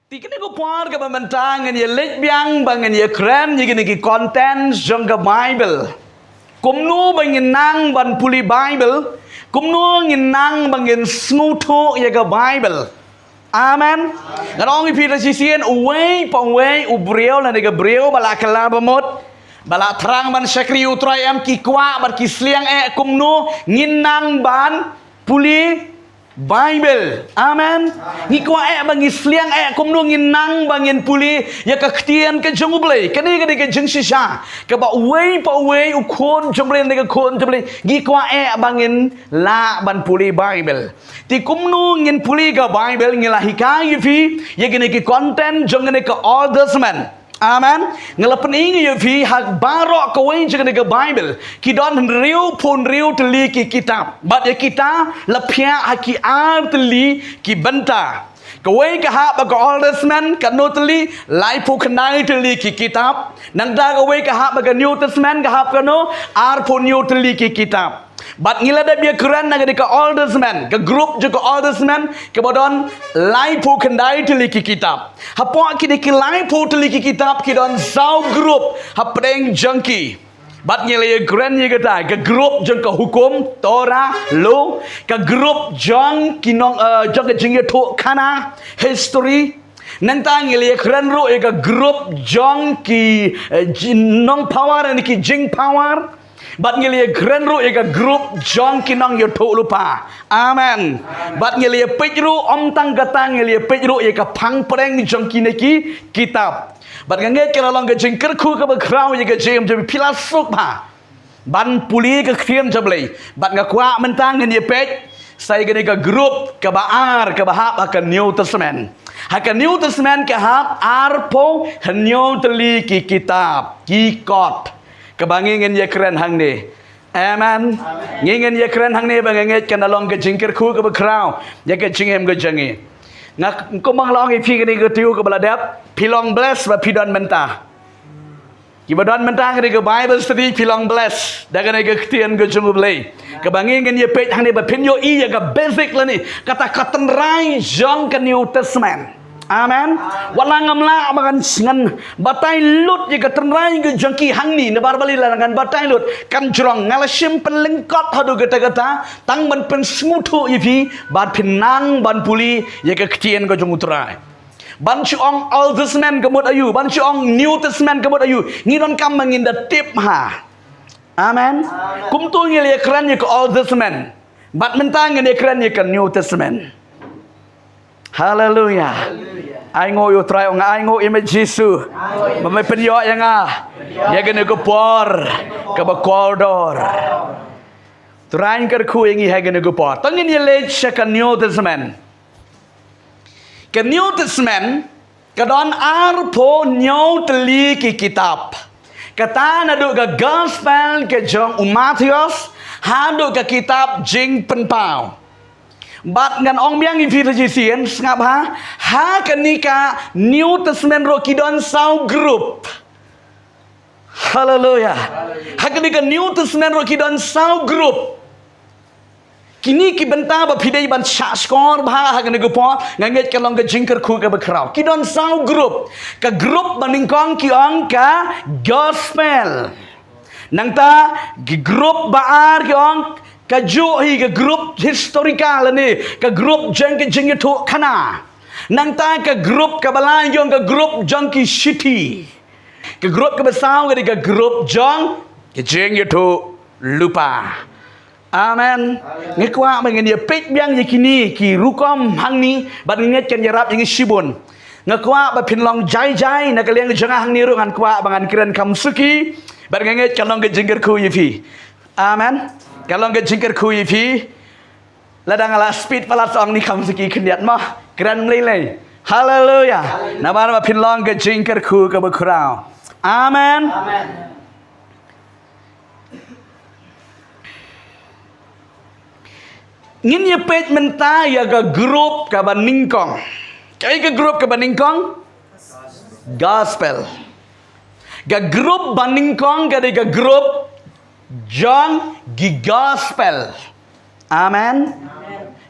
Tikni ko par ka bamantang ni letbyang bangan ye kran ni ki content jong ka Bible. Kumnu bangin nang ban puli Bible, kumnu ngin nang bangin smuto ye ka Bible. Amen. Ngarong ipita sisien uway pa uway ubriel na ka briel bala kala bamot. Bala terang ban syakri utray am ki kwa bar ki sliang kumnu ngin nang ban puli Bible. Amen. Ngikwa bangi sliang kumnu nginang bangin puli ya ka ktian ka jongublay kani ka jeng sisa ka ba way pa way ukon jomblay ka kon jomblay ngikwa bangin la ban puli Bible ti kumnu ngin puli ka Bible ngilahi ka yifi ya gini ki content jongene ka Old Testament. Amen. Ngelapan ini ya fi hak barok kawin jangan ke Bible. Kidon riu pun riu teli ki kitab. Bat ya kita lepia haki ar teli ki benta. Kawin ke hak baga Old Testament kan no teli lai pu kenai teli ki kitab. Nang da kawin ke hak baga New Testament ke hak kano ar pun new teli ki kitab. Bat ngila da biya Quran naga deka Old Testament ke grup juga Old Testament ke bodon lai pu kendai teliki kitab hapo ki deki lai pu teliki kitab ki don zau grup hapdeng jangki bat ngila ye Quran ye kata ke grup jeng ke hukum Torah law ke grup jang kinong jang ke jeng ye tu kana history nantang ngila ye Quran ro ye ke grup jang ki nong power ni ki jeng power. Bat ngilia grand ru ega group jong kinong yo to lupa. Amen. Bat ngilia pejru om tang gatang ngilia pejru ega pang preng jong kineki kitab. Bat nganget kala long ke jengker ku ke bakrau ega jem je pilasuk pa. Ban puli ke kriem jablei. Bat ngakwa mentang ngilia pej saya gani ke group ke baar ke bahap ke New Testament. Hak New Testament ke hap arpo henyo teli ki kitab ki kot. Kebangingin ye keren hang ni. Amen. Ngingin ye keren hang ni banganget kan along ke jingkir ku ke bakrau. Ya ke jingem ke jangi. Ngak ko mang long ipi ni ke tiu ke baladap. Pilong bless ba pidon mentah. Kibadon mentah ke Bible study pilong bless. Dagan ke ketian ke jungu blay. Kebangingin ye pej hang ni ba pinyo i ya ke basic la ni. Kata katenrai jong ke New Testament. Amen. Walang amla makan ngan batai lut jika tenrai ke jangki hang ni nebar bali langan batai lut kan jrong ngalasim penlengkot hadu kata tang ban pen smutu ipi bat pinang ban puli ya ke ketian ke jungutrai ban chuong Old Testament kemut ayu ban chuong New Testament kemut ayu ngidon kam manginda tip ha. Amen. Kum tu ngil ya kran ya ke Old Testament bat mentang ya kran ya ke New Testament. Hallelujah. Ai ngồi yêu trai ông ai ngồi image Jesus. Mà mấy bên gió yang ya cái này có por, cái bạc cordor. Trai cái khu yang ini cái này có por. Tengin ye lech cái New Testament. Cái New Testament cái don arpo New teli ki kitab. Kata nado cái Gospel cái John Matthews, hado cái kitab Jing Penpau. Bat ngan ong biang invitation ngap ha kanika New Testament ro kidon sau group. Hallelujah. Ha kanika New Testament ro kidon sau group. Kini ki benta ba pidai ban sha skor ba ha kanika po nganget kalong ke jingker khu ke bakrau. Kidon sau group. Ka group baningkong ki ong ka gospel. Nang ta group baar ki ong kajuhi ke grup historical ni ke grup jeng ke jeng itu kana nang ta ke grup ke balayong ke grup jeng ki city ke grup ke besau ke grup jeng ke jeng itu lupa. Amen. Ngekwa mengen dia pek biang yakini ki rukom hang ni bat nget kan yarap yang sibun ngekwa ba pinlong jai jai nak liang jeng hang ni ru ngan kwa bangan kiran kamsuki bat nget kan long ke jengker ku yifi. Amen. Kalau ke jingkir kui pi, ladang ala speed palat song ni kamu segi kendiat mah keren melilai. Haleluya. Nama nama pinlong ke jingkir ku ke berkurau. Amen. Ngin ye page menta ya ke grup ke baningkong. Kaya ke grup ke baningkong? Gospel. Ke grup baningkong ke grup John gi gospel. Amen.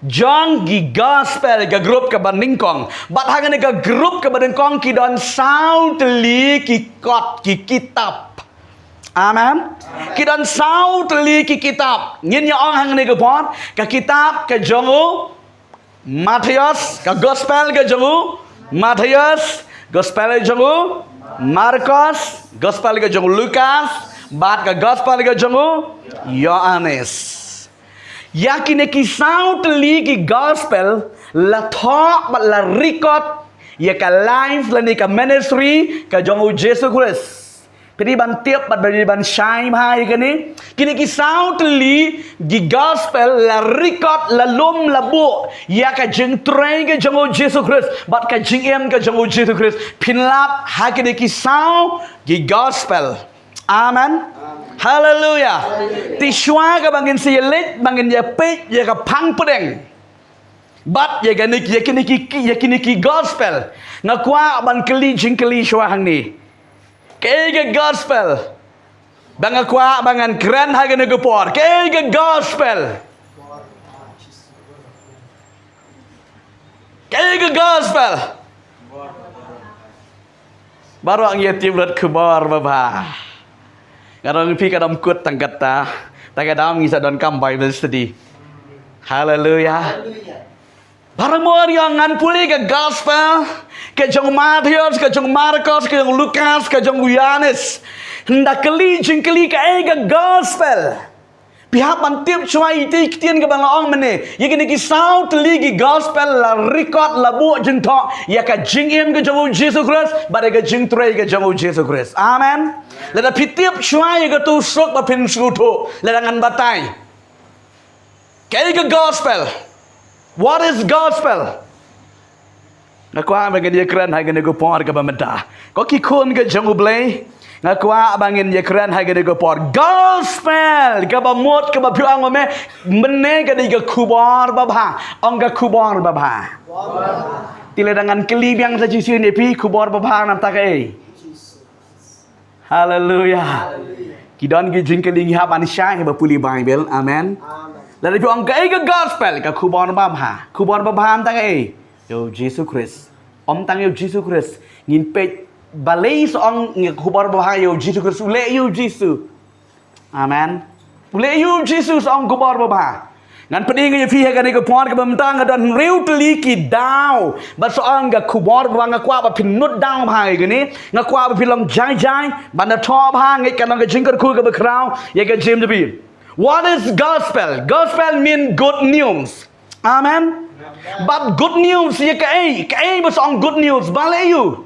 John gi gospel ga grup ka baning kong. Bat hangan ga grup ka baning kong ki don sao teli ki kot ki kitab. Amen. Ki don sao teli ki kitab. Ngin ya ong hangan ga pon ka kitab ka jongu Matius ka gospel ka jongu Matius, gospel ka jongu Markus, gospel ka jongu Lukas, bat ka gospel ka jongu Yohanes. Yakin ki sao teli ki gospel la talk but la record ya ka live la ni ka ministry ka jongu Jesus Christ. Pedi ban tiap bat bari ban shine hai kini. Kini ki sao teli ki gospel la record la lum la bu ya ka jeng train ka jongu Jesus Christ bat ka jeng em ka jongu Jesus Christ. Pinlap ha kini ki sao ki gospel. Amen. Hallelujah. Ti shwa ka bangin si yelit bangin ya pe ya ka pang pedeng. Bat ya kini ki gospel. Ngakwa ban keli jing keli shwa hang ni. Kaya gospel. Bangakwa bangan keren ha gani gupor. Kaya gospel. Kaya gospel. Baru ang yatim rat kubar baba. Kadang pi kadang kut tangkata, kadang ngisa don kam Bible study. Hallelujah. Barang mo yang ngan puli ke gospel, ke jong Matius, ke jong Markus, ke jong Lukas, ke jong Yohanes. Hendak keli jeng keli ke gospel. Pihak bantip cuai ti kitien ke bang ong mene. Ya kini ki sao teli ki gospel la record la bu jeng tok. Ya ka jeng em ke jong Jesus Christ, bade ke jeng trei ke jong Jesus Christ. Amen. Lada pitip cuai ke tu sok ba pin sutu. Lada ngan batai. Kaya ke gospel. What is gospel? Ngakwa bangin dia keren hai gani gopor ke bamenta. Ko ki kun ke jong ublay. Ngakwa bangin dia keren hai gani gopor. Gospel ke bamut ke bapiu angome mene ke diga kubor babha. Ong ke kubor babha. Tile dengan keli biang saji sini pi kubor babha nam takai. Hallelujah. Kidon ki jing keli ngihap anisya ke bapuli Bible. Amen. Lalu piu ong ke gospel ke kubor babha. Kubor babha am takai. Yo Jesus Christ. Om tang yo Jesus Christ. Ngin pe balai seong ngekubar babha yo Jesus Christ. Ule yo Jesus. Amen. Ule yo Jesus ong kubar babha. Ngan peding yo fi hagan ke pon ke bamtang dan riu teli ki daw. Ba seong ga kubar babha ngakwa ba pinut daw bhai gini. Ngakwa ba pilong jai banda tho bha ngai kan ke jingkar ku ke bakrau. Ye ke jim debi. What is gospel? Gospel mean good news. Amen. But good news ya kai ba song good news balai you.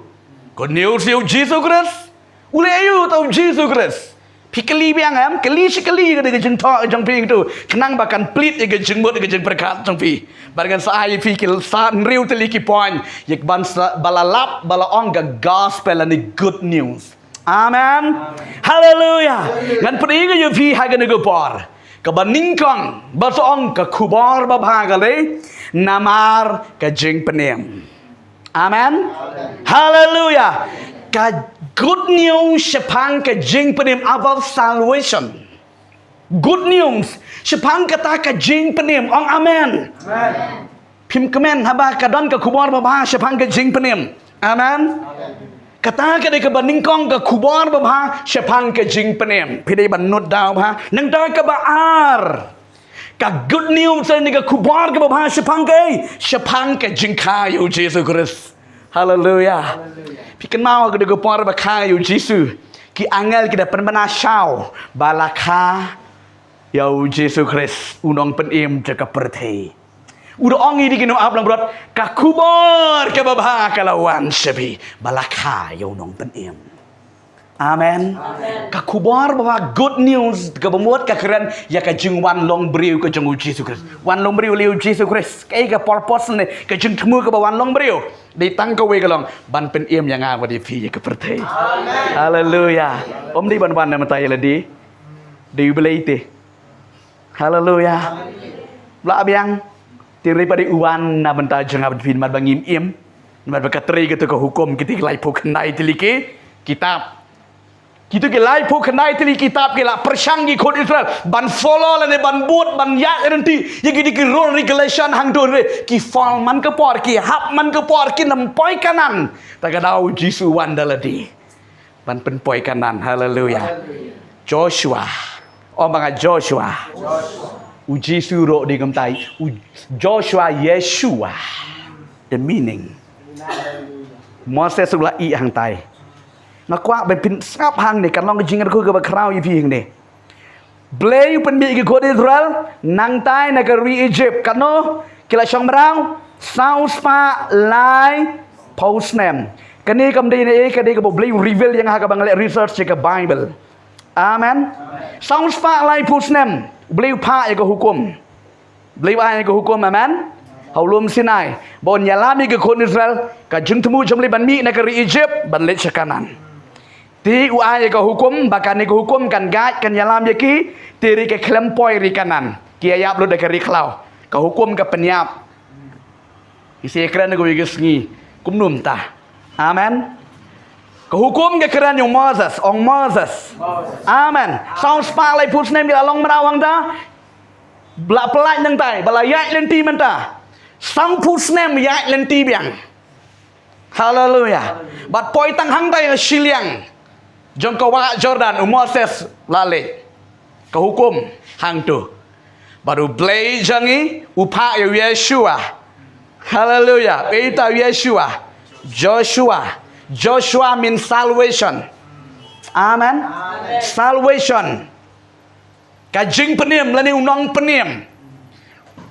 Good news you Jesus Christ. Ule you tau Jesus Christ. Pikeli biang am keli sekali ke jeng tho jeng pi tu. Kenang bahkan plit ke jeng mut ke jeng berkat jeng pi. Barkan sai pikil sa riu teli ki point. Yak ban balalap balaong ga gospel and good news. Amen. Hallelujah. Ngan pedi ke you pi ha ke negopor. Kebaningkong basong ke kubar babha kali namar ke jing penem. Amen. Hallelujah. Ke good news sepang ke jing penem about salvation. Good news sepang kata ke jing penem. Ong amen. Amen. Pim kemen haba kadon ke kubar babha sepang ke jing penem. Amen. Kata ke ke baningkong ke kubar babha sepang ke jing penem. Pidai banut daw bha nang da ke baar. Ka good news ni ke kubar ke babha sepang ke jing kayu Jesus Christ. Hallelujah. Pikan mau ke de kubar ba kayu Jesus. Ki angel kita penbana syau balaka ya Jesus Christ unong penem jaka perthei. Udah ongi di kino ablang berat kakubar ke babha kalawan sebi balaka yo nong penem. Amen. Kakubar babha good news ke bemut ke keren ya ke jing wan long briu ke jeng Jesus Christ. Wan long briu liu Jesus Christ. Kai ke purpose ne ke jing temu ke wan long briu. Di tang ke we ke long ban penem yang ngah di fi ke perthei. Hallelujah. Om di ban na matai la di belaite. Hallelujah. Bla biang tiri pada uan na benta jengap fin mat bangim mat bakatri gitu ke hukum kita lai pok nai tilike kitab Kita kelai pun kenai tili kitab kela persanggi kod Israel ban follow lane ban buat ban ya nanti yang gini ki rule regulation hang dore ki fall man ke por ki hap man ke por ki nempoi kanan tak kadau Jisu wandaladi ban penpoi kanan haleluya Joshua banga Joshua Jisu ro di kamtai Joshua Yeshua the meaning Moses sulah I hang tai nó qua bên pin sáp hang này cần long cái chính cái crowd như thế này play bên bị cái code Israel nang tai na cái Egypt kan nó cái là trong rau South Spa Line Post name cái này cầm đây này cái đây cái bộ play reveal yang haka bang research cái Bible amen South Spa Line Post name play pa cái hukum play ai cái hukum amen hầu luôn Sinai bọn nhà làm đi cái code Israel cái chứng themu trong ban mi na cái Egypt ban lệ kanan Ti uai ka hukum bahkan ka hukum kan gat kan yalam yaki tiri ke klempoi ri kanan kia yap lo de ri klau ka hukum ka penyap isi ekran ko yigisngi kumnum ta amen ka hukum ke keran yung Moses ong Moses amen sau spa lai put nem dia long merawang ta bla pelai nang tai bala yak lenti menta sang put nem yak lenti biang haleluya bat poi tang hang tai siliang Jong kawa Jordan Moses lale ka hukum hang tu baru blay jangi upa Yeshua hallelujah eta Yeshua Joshua means salvation amen salvation ka jing peniem lani unong peniem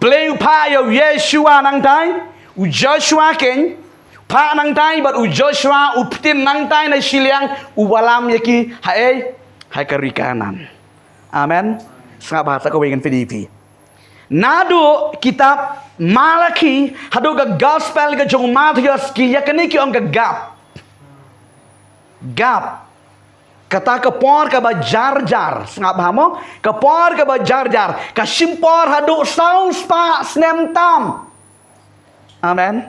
blay upa Yeshua nang tai Joshua ken pa nang tai bat Joshua uptin nang tai na siliang walam yaki hai karikanan amen sa bahasa ko wengen Filipi nado kitab Malaki hado ga gospel ga jong Matius ki yakani ki on ga gap kata ke por ka ba jar sa bahamo ke por ka ba jar ka simpor hado saus pa snem tam amen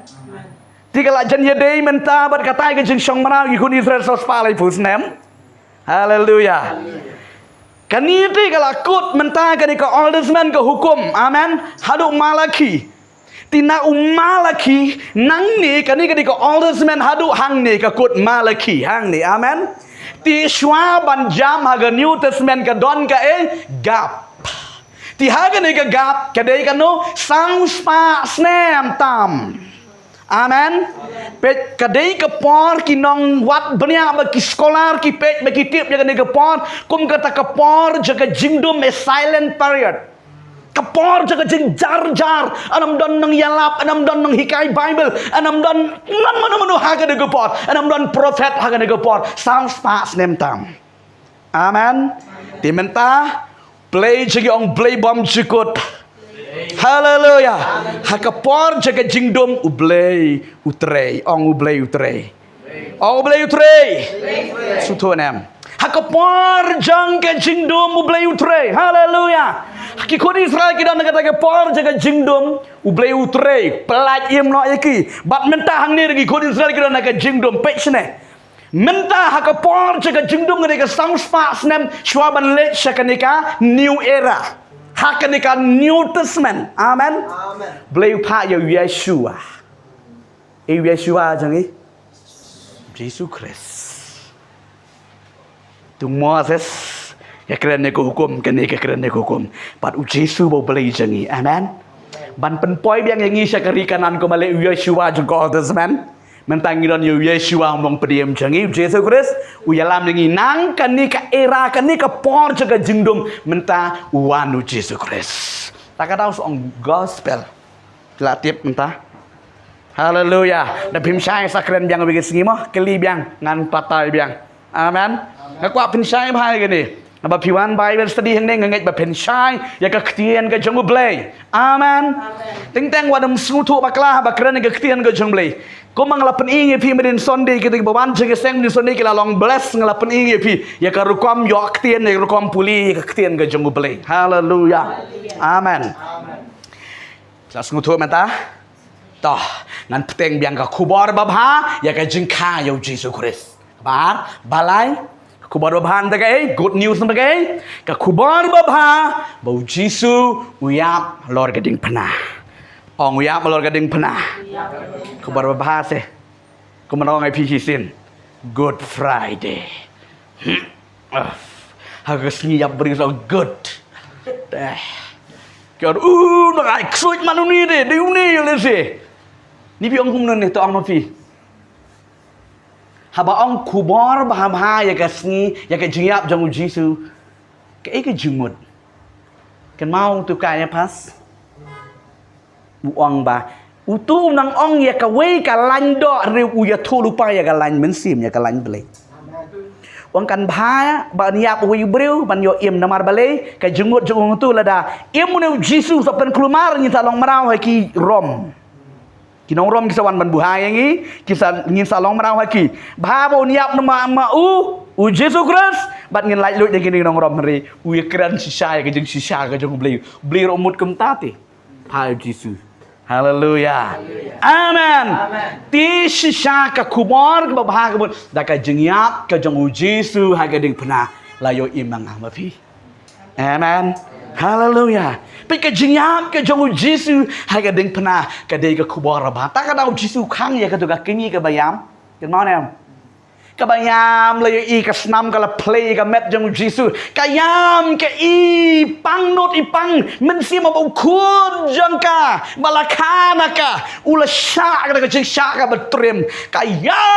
Tiga lajan yedei menta berkatai ke jeng song marau ikut Israel sos palai pusnem. Haleluya. Kani tiga lakut menta kani ke aldersman ke hukum. Amen. Haduk Malaki. Tina Malaki nang ni kani ke aldersman haduk hang ni ke kut Malaki hang ni. Amen. Ti shwa ban jam haga New Testament ke don ke gap. Ti haga ni ke gap ke dei kanu sang spa snem tam. Amen. Pet kadai ke por ki nong wat benia ba ki scholar ki pet ba ki tip jaga ni ke por kum kata ke por jaga jingdom a silent period. Ke por jaga jing jar anam don nang yalap anam don nang hikai Bible anam don nan manu haga ni ke por anam don prophet haga ni ke por sounds pas nem tam. Amen. Dimenta play jagi ong play bom jikut. Haleluya. Hakapor jaga jingdom ublay utrei ong ublay utrei. Ong ublay utrei. Sutonem. Hakapor jaga jingdom ublay utrei. Haleluya. Hakikot Israel kita nak kata por jaga jingdom ublay utrei. Pelaj im no yaki. Bat mentah hang ni lagi kod Israel kita nak jingdom pechne. Mentah hakapor jaga jingdom ngene ke sang spas nem shwaban let shakanika new era. Hakanika New Testament. Amen. Beliau pak Yeshua. Yeshua jangan Yesus Kristus. Tu Moses ya kerana ke hukum kena ke kerana ke hukum. Pat Yesus bau beli jangan. Amen. Ban penpoi biang yang isya keri kanan ko male Yeshua juga Old Testament. Mentangi don Yeshua mong pediam jangi Yesus Kristus uyalam jangi nang kani ka era kani ka por jaga jingdom menta wanu Yesus Kristus tak ada song gospel latip menta haleluya da pim syai sakren biang bagi singi mah keli biang ngan patai biang amen ngakwa pin syai bhai gani ba piwan Bible study hang neng ngai ba pin syai ya ka ktien ka jong blay amen ting teng wadam sutu baklah ba kren ka ktien ka jong blay Kau mengelapan ingi pi medin sonde kita bawan jaga seng medin sonde kita long bless ngelapan ingi pi ya karukom yok tien ya karukom puli ketien ke jenggu beli haleluya amen jelas ngutu menta toh nan peteng biang ka kubor babha ya ka jengka yo Yesus Kristus bar balai Kubar babahan tagay, good news na tagay. Ka kubar babha, bau Jisu uyap lor gading panah. Ong uyap lor gading panah. Kubar babha se. Kumanong ay pihisin. Good Friday. Hagas ngiyap beri so good. Kau nak eksoit mana ni deh, dia ni le se. Ni pi ong kumnon ni to ong ma pi. Haba ong kubar bahama ya kasni ya ke jiap jong Jisu ke ke jumut kan mau tu kaya pas buang ba utu nang ong ya ka wei ka lan do riu u ya thu lupa ya ka lan men sim ya ka lan ble wang kan bha ba niap u breu ban yo im namar bale ka jumut jong tu lada im nu Jisu sapen kelumar ni talong marau ki rom Kinong rom kisawan ban buhay yang ini kisah ngin salong merau haki bahabo niap nama u Yesus Kristus bat ngin lai lut yang kini nong rom hari u ya keren sisa ya kejeng sisa kejeng beli romut kemtati pai Yesus haleluya amen ti sisa ka kumar ka bahag ka da ka jengyap ka jong u Yesus ha ka ding pena layo imang amapi amen haleluyaไปกับจิงยามกับจงอุจิสุให้กับดึงพนากับเด็กกับคุบอระบาตากับเราจิสุขังอย่ากับตัวกับกินยี่กับใบยามกันมั้งเนี่ยกับใบยามเลยอีกับสนามกับละเพลย์กับเม็ดจงอุจิสุกับยามกับอีปังโนดอีปังมันเสียมาบุคุณจังกาบาลาคานักะอุลชากับจิงชากับบัตรมกับยา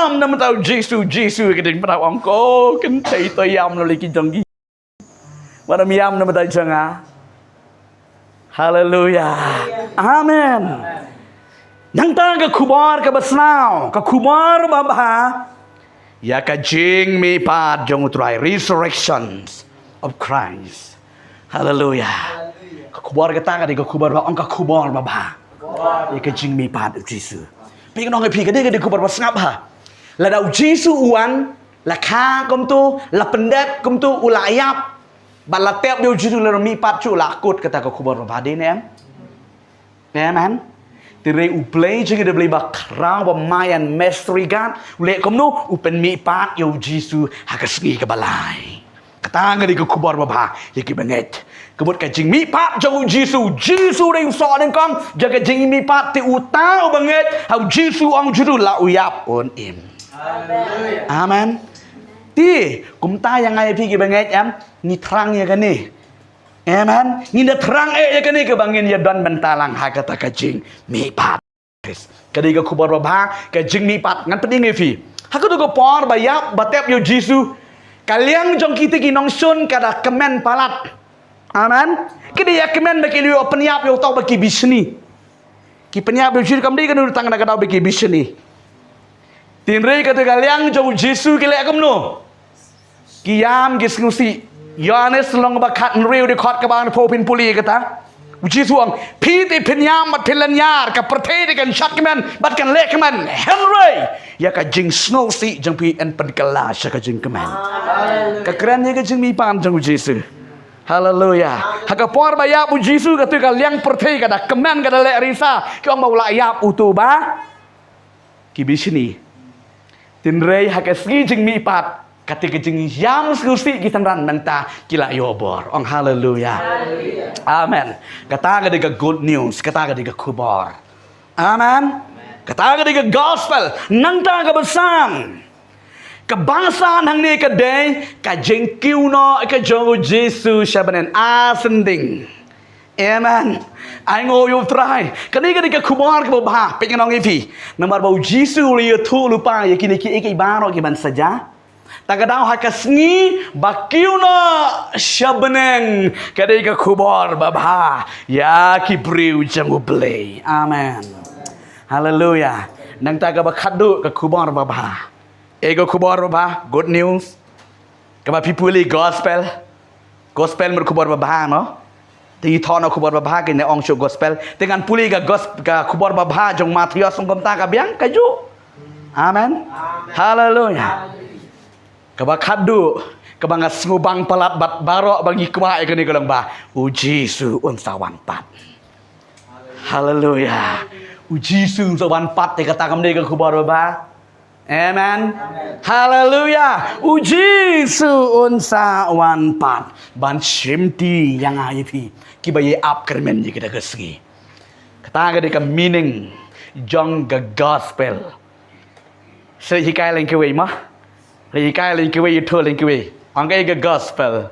มนั่นมันตัวจิสุกับดึงพนาองโกกันใจตัวยามเราเลยกินจังกี้วันนั้นยามนั่นมันตัวจังอ่ะHaleluya. Amen. Nang ta ka kubar ka basnaw, ka kubar babha. Ya ka jing mi pat jong utray resurrections of Christ. Haleluya. Ka kubar ka ta ka di ka kubar ba ang ka kubar babha. Ya ka jing mi pat Jisu. Pi ka nong pi ka di kubar basnap ha. La dau Jisu uan, la kha kom tu, la pendep kom tu ulayap. Balatep dia jitu le mi pat chu lakut kata ko kubar babade nem. Amen. Tire u play jingi de beli bakrang ba mayan mystery gan. Le komno u pen mi pat yo Jisu hakasngi ka balai. Kata ngadi ko kubar baba yaki banget. Kebut ka jing mi pat jong Jisu dei so den kong jaga jing mi pat ti u tau banget hau Jisu ong jitu la uyap on im. Haleluya. Amen. Ti kumta yang ay pi ki banget am ni terang ya kan ni amen ni dah terang ya kan ni ke bangin ya don bentalang ha kata kajing mi pat kadi ka kubar babha kajing mi pat ngan peding fi ha ko ko por bayap batep yo Jisu kaliang jong kita ki nong sun kada kemen palat amen kidi ya kemen baki liu penyap yo tau baki bisni ki penyap yo jir kamdi kan utang na kada baki bisni tinrei kata kaliang jong Jisu ki le kamno Kiam gisnusi Yohanes long bakat nriu di khot kabang po pin puli kata uji suang piti pinyam mat pilanyar ka pertei kan shat kemen bat kan lek kemen Henry ya ka jing snow si jang pi en pen kala sha ka jing kemen ka keren ka jing mi pan jang uji su haleluya ha ka por ba ya uji su ka tu ka liang pertei ka da kemen ka da lek risa ki ong mau la ya utu ba ki bisini tinrei ha ka ski jing mi pat Ketika jeng yam skusi kita ran menta kila yobor. Ong haleluya. Amen. Kata ketika good news, kata ketika kubar. Amen. Kata ketika gospel, nangta kebesan. Kebangsaan hang ni kedai, ka jeng kiuno ka jongo Yesus sabanen ascending. Amen. Ai ngồi yêu trai. Ketika kubar ke bawah, pengen orang ipi. Nomor bau Yesus lihat tu lupa ya kini ki ibaro ki ban saja. Tagadau hakasngi bakiuna syabeneng kadai kubar babha ya kibriu jangu play amen haleluya nang taga bakadu ke kubar babha ego kubar babha good news kaba pipuli gospel mer kubar babha no ti thono kubar babha ke ne ong show gospel dengan puli ka kubar babha jong Matius song ta ka biang kaju amen haleluya Kabakadu kabangas ngubang palat bat barok bagi kuai kini kelang ba uji su unsawan pat haleluya uji su unsawan pat te kata kamde ke kubar ba Amen. Hallelujah. Uji su unsa wan pat ban shimti yang ayepi kibaye up kermen kita kesgi. Kata ka meaning jong the gospel. So hikai len kewe mah. Hikai len kewe yuto len kewe. Angkai the gospel.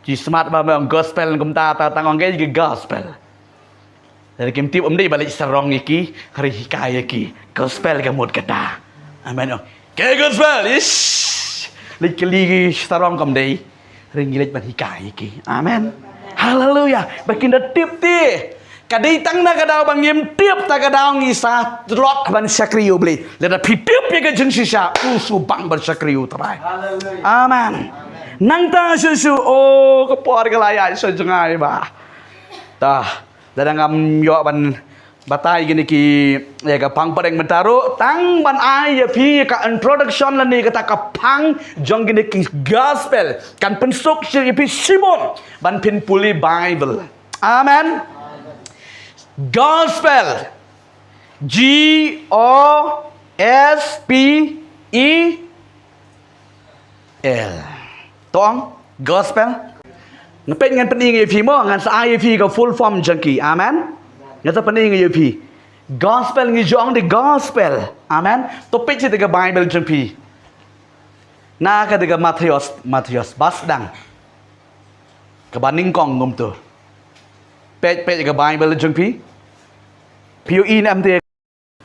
Ji smart ba ang gospel kum ta tang angkai the gospel. Dari kim tip umdai balik sarong iki hari hikai iki gospel ka mut kata. Amen. Ke gospel ish. Likeli sarong kam dei. Ringilet ban hikai iki. Amen. Hallelujah. Bakinda tip ti. Kadai tang na kadau bangim tip ta kadau ngisa lot ban sakriu beli. Leda pitip ya ke jeng sisa usu bang ban sakriu terai. Amen. Nang ta susu oh kepor kelaya so jengai ba. Tah dadang yo ban batai gini ki ya ka pang padeng mentaru tang ban ai ya pi ka introduction la ni kata ka pang jong gini ki gospel kan pensuk si pi Simon ban pin puli Bible. Amen. Gospel. G-O-S-P-E-L. Tong gospel. Ngepet ngan pening ye pi mo ngan sa ye pi ka full form jangki. Amen. Ngata pening ye pi. Gospel ngi jong the gospel. Amen. Topik si tiga Bible jangpi. Na ka tiga Matius basdang. Kebaning kong ngum tu. Page ke Bible jangpi. PUI nam te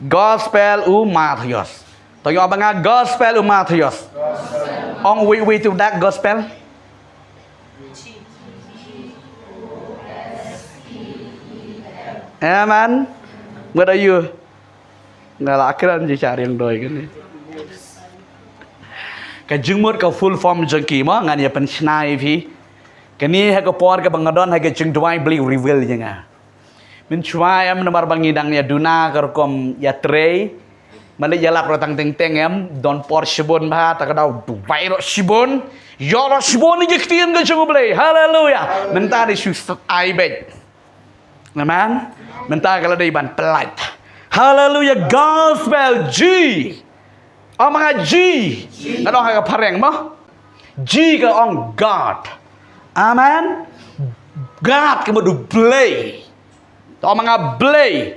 gospel Matius. Toyo banga gospel Matius. On we to that gospel. Amen. What are you? Ngala akhiran je cari yang doi kan ni. Ka jengmut ka full form jengki mo ngan ya pen snai pi. Kani ha ka por ka bangadon ha ka jeng dwai beli reveal je nga. Min chwai am namar bangidang ya duna karkom ya trei. Mana jalap rotang teng em don por shibon ba ta ka dau dwai ro shibon. Yo ro shibon ni jektian ka jeng beli. Hallelujah. Menta di sus ai bet. Amen. Menta kalau dari ban pelat. Hallelujah. Gospel G. Oh mga G. Nadong ka pareng mo. G ka on God. Amen. God ka mo do play. To mga play.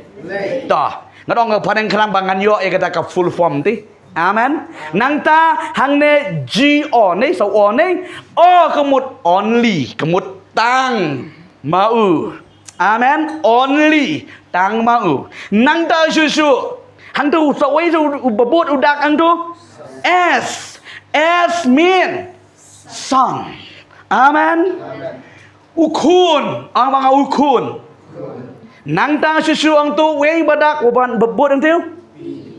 To. Nadong ka pareng kerang bangan yo ya kata ka full form ti. Amen. Nang ta hang ne G o ne so o ne o kemut only kemut tang mau. Amen. Only tang mau. Nang ta susu. Hang tu sawai tu babut udak hang tu. S. S mean son. Amen. Ukun. Ang mga ukun. Nang ta susu ang tu wei badak uban babut ang tu.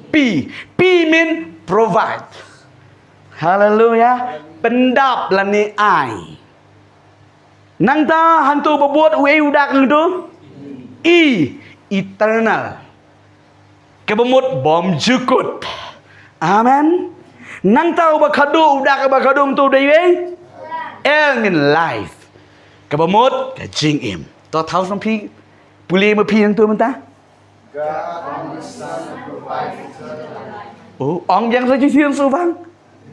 P. P mean provide. Hallelujah. Pendap lani ai. Nang ta hantu berbuat wei udak itu E eternal. Kebemut bom jukut. Amen. Nang ta bakadu udak bakadung tu dei L mean life. Kebemut kajing im. To thau som pi puli ma pi nang tu menta. God is the Son provide eternal life. Oh, ong yang sa jisian su bang.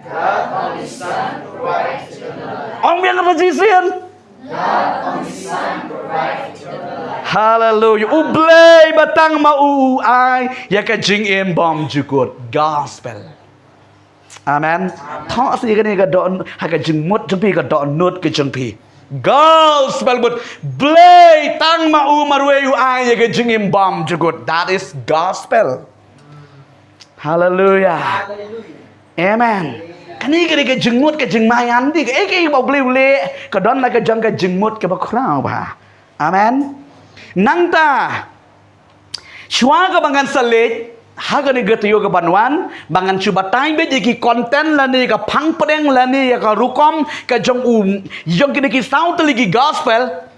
God is the Son provide eternal life. Ong yang sa jisian God His Son provide eternal life. Hallelujah. Ublay batang mau ai ya ka jing em bom jukut gospel. Amen. Tho si ka ni ka don ha ka jing mut jpi ka don nut ka jing pi. Gospel but blay tang mau marwe ai ya ka jing em bom jukut. That is gospel. Hallelujah. Amen. Kani ka jengmut ka jengmayan di ka bau beli ka don la ka jang ka jengmut ka bakrau ba. Amen. Nang ta shwa ka bangan salit ha ka ni gatiyo ka banwan bangan chubatai be ki content la ni ka phang padeng la ni ka rukom ka jong jong ki saut li ki gospel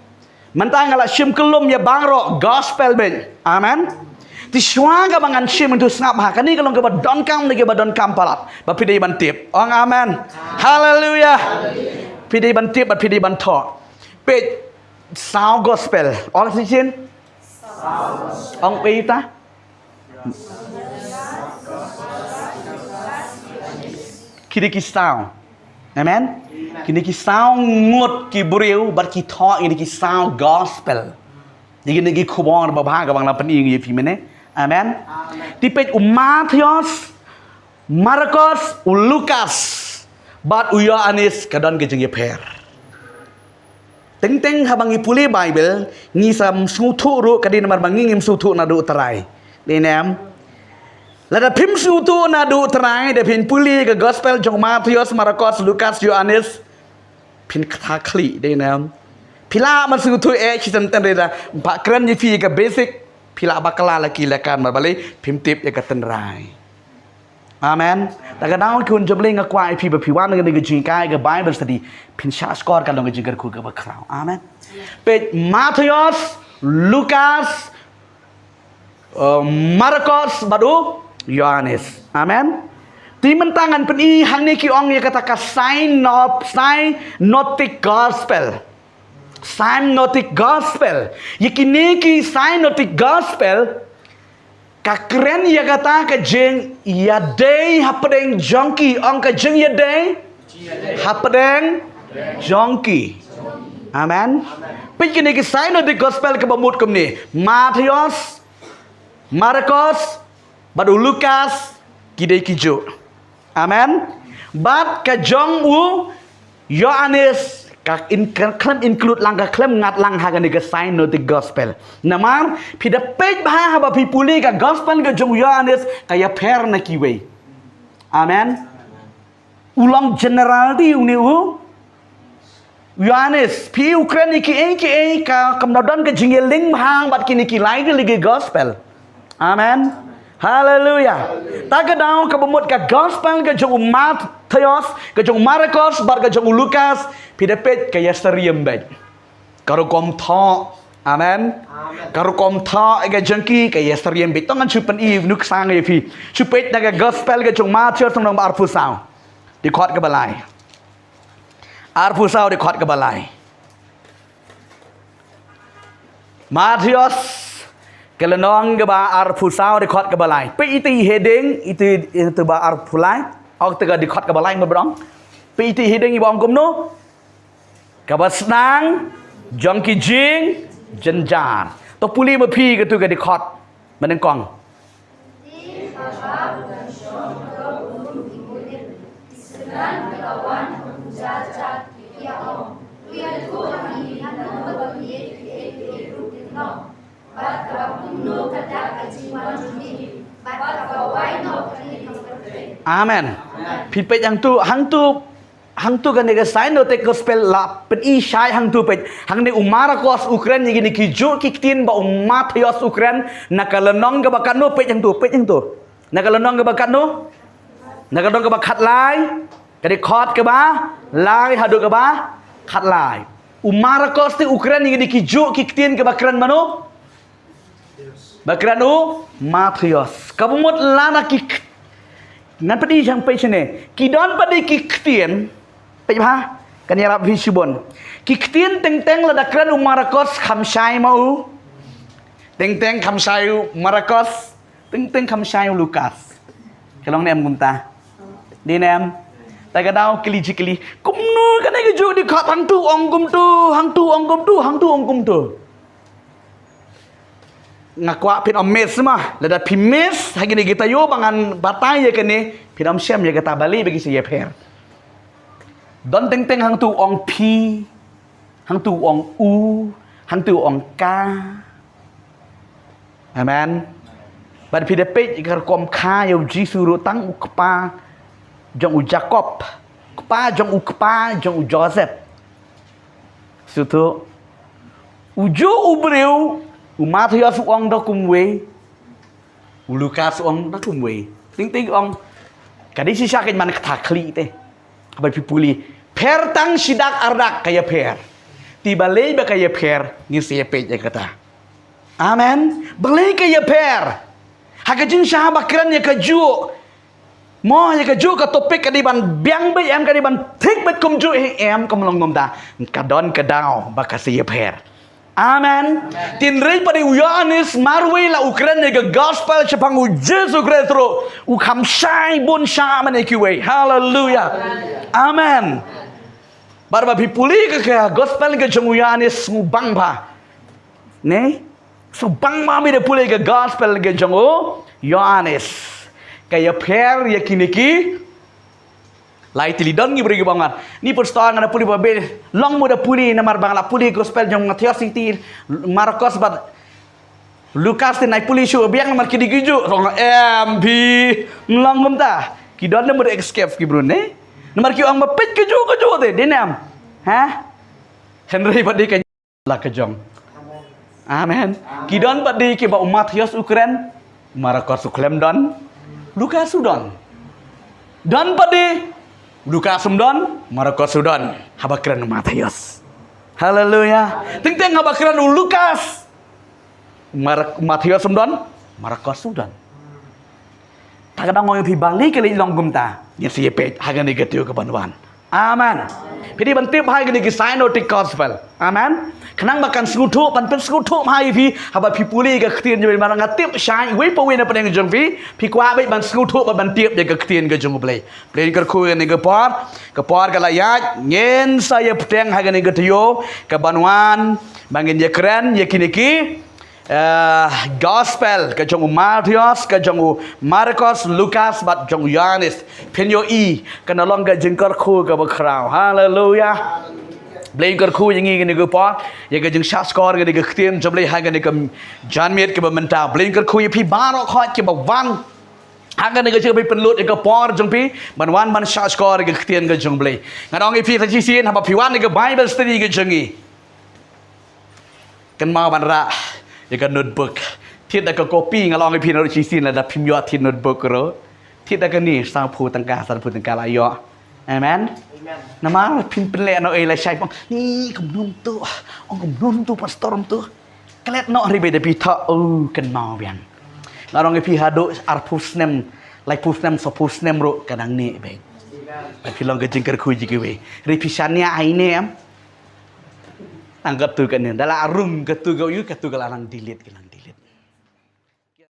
manta ngala shim kelum ya bangro gospel ben. Amen. Ti shwa ka bangan shim tu snap ha kani kalong ka badon kam ni ka badon kam palat ba pidai ban tip ong amen. Hallelujah. Pidai ban tip ba pidai ban tho pe sound gospel ong si chin ong pe ta Kini kisah. Amen. Kini kisah ngut ki beriu, bar ki talk kini kisah gospel. Jadi kini kubang berbahag bang lapan ini ye mana? Amen. Tipet Matius, Markus, Lukas, bat Yohanes kadon ke jeng ye per. Teng habang ipuli Bible ngisam sutu ru kadin mar bangingim sutu nadu terai. Denem. Lada pim sutu nadu terai de pin puli ke gospel jong Matius, Markus, Lukas, Yohanes pin kli denem. Pila man sutu chitan tenreda pak keren ye fi ke basic pila bakala laki lakan mar balik pim tip ye ke tenrai. Amen. Daga daun kun jomling ngakwa ipi bepiwan dengan ngejingkai ke Bible study pin sha score kalau ngejingkar ku ke bakrau. Amen. Pet Matius, Lukas, Markus, baru Yohanes. Amen. Di mentangan pen i hang ni ki ong ye kata ka synoptic gospel. Synoptic gospel. Yakini ki synoptic gospel kakren ya kata ke jeng ya day hapadeng jongki ong ke jeng ya day hapadeng jongki. Amen. Pikir ni kisah no di gospel ke bamut kum ni Matius, Markus, badu Lukas, kidai kijo. Amen. Bat ke jong u Yohanes kak klem include langkah klem ngat lang hagan di kisah no di gospel. Namar pida pej bah haba pipuli ka gospel ke jong Yohanes kaya per na kiwe. Amen. Ulang general di uni u Yohanes pi Ukraine ki ka kamnodon ke jingeling hang bat kini ki lai lagi gospel. Amen. Hallelujah. Taga daw ka bumot ka gospel ke jong Matius, ke jong Markus, bar ke jong Lukas, pidapet kaya seriam bet. Karo kom tha. Amen. Karo kom tha ke jengki kaya seriam bet. Tongan chupan i nuk sang ye pi. Chupet na ka gospel ke jong Matius tong arfu sao. Di khot ke balai. Arfu sao di khot ke balai. Matius kelenong ke ba arfu sao di khot ke balai. Pe iti heading itu ba arfu lai. Ok tega di khot ke balai berong. Pe iti heading ibang kumno. Ka ba snang jongki jing jenjan. To puli ma pi ke tu ke di khot meneng kong. Amen. Pipet yang tu hang tu kan dia sign no te gospel la pen i shai hang tu pet hang ni Markus Ukraine ni ki ju ki tin ba Matius Ukraine nakalenong ka bakat no pet yang tu nakalenong ka bakat no nakalenong ka bakat lai ka di khot ka ba lai hadu ka ba khat lai Markus ti Ukraine ni ki ju ki tin ka bakran mano bakran u Matius kabumot lana ki nan padi jang pe chene kidon padi kiktien pe ha kan yarap visibon kiktien teng la dakran Markus khamsai mau teng khamsai Markus teng khamsai Lukas kelong nem gunta di nem ta ka dau kili kumnu kan ai ju di khat hang tu ong gum tu ngakwa pin omes mah lada pimes hagi ni kita yo bangan batai ya kene pinam syam ya kata bali bagi saya per don teng hang tu ong pi hang tu ong u hang tu ong ka amen bad pi de pe ikar kom kha yo jisuru tang ukpa jong u Jacob kpa jong u kpa jong u Joseph sutu uju ubreu Matius ong do kumwe Lukas ong do kumwe ting ong kadi si syakin man kata kli te ba pipuli per tang sidak ardak kaya per tiba lei ba kaya per ni sepe ya kata amen belai kaya per hakajin syah bakran ya kaju mo ya kaju ka topik kadi ban biang ba em kadi ban tik bet kum ju em kam long nom da kadon kadao ba ka si per Amen. Tinrei pada Yohanes marwai la Ukraina ke gospel cepang Yesus Kristus ukam sai bon sha man ekiwe. Hallelujah. Amen. Barba pipuli ke gospel ke jong Yohanes ngubang ba. Ne? So bang mami de puli ke gospel ke jong Yohanes. Kaya per yakiniki lai tilidon ngi beri bangan ni perstoan ada puli babe long muda puli namar bang la puli gospel jong Matius city Marcos bat Lukas tin nai puli shu biang namar kidi giju rong MP long mumta kidon namar escape ki bro ne namar ki ang mapet keju te denam ha Henry badi ka la ka jong amen kidon badi ki ba Matius Ukraine Marcos Uklemdon Lukas Sudan dan badi Lukas Sumdon, Marcos Sudan, habakran Matius. Haleluya. Ting-ting habakran Lukas. Matius Sumdon, Marcos Sudan. Takadang ngoy pi balik ke long gumta. Yang siepet hagan negatif ke banwan. Amen. Jadi bantip hagan ke synotic gospel. Amen. Kenang makan skutu panpen skutu hai pi haba pi puli ke ktien je marang ngatip syai we po we na padang jong pi kwa be ban skutu ban tip je ke ktien ke jong play ke khu ni ke por ke layat ngen saya peteng hagan ke tio ke banwan bangin je keren ye kiniki gospel ke jong Matius ke jong Marcos Lukas bat jong Yohanes penyo i ke nolong ke jengkar khu ke bakrau. Haleluya. Belajar khu yang ini ke apa? Ya ke jeng syaskor ke ke ktien jomlei hagan ke janmiet ke bementa. Belajar khu ya pi barok hot ke bawan. Hagan ke pi penlut ke por jong pi banwan ban syaskor ke ktien ke jomlei. Ngadong pi sa sisin haba piwan ke Bible study ke jengi. Kan mau ban ra ya ke notebook. Tidak ke kopi ngalong pi nol sisin la da pimyo tin notebook ro. Tidak ke ni sang pu tangka layo. Amen. Nama pin pelek no elai syai pang ni kemunum tu ong kemunum tu pastor tu kelet no ribe de pita kan mau biang ngarong pi hado ar pusnem lai pusnem so pusnem ro kadang ni be pi long ke jengker khu ji ke we ri pisania aine am anggap tu kan dala arum ke tu go yu ke tu galang delete ke lang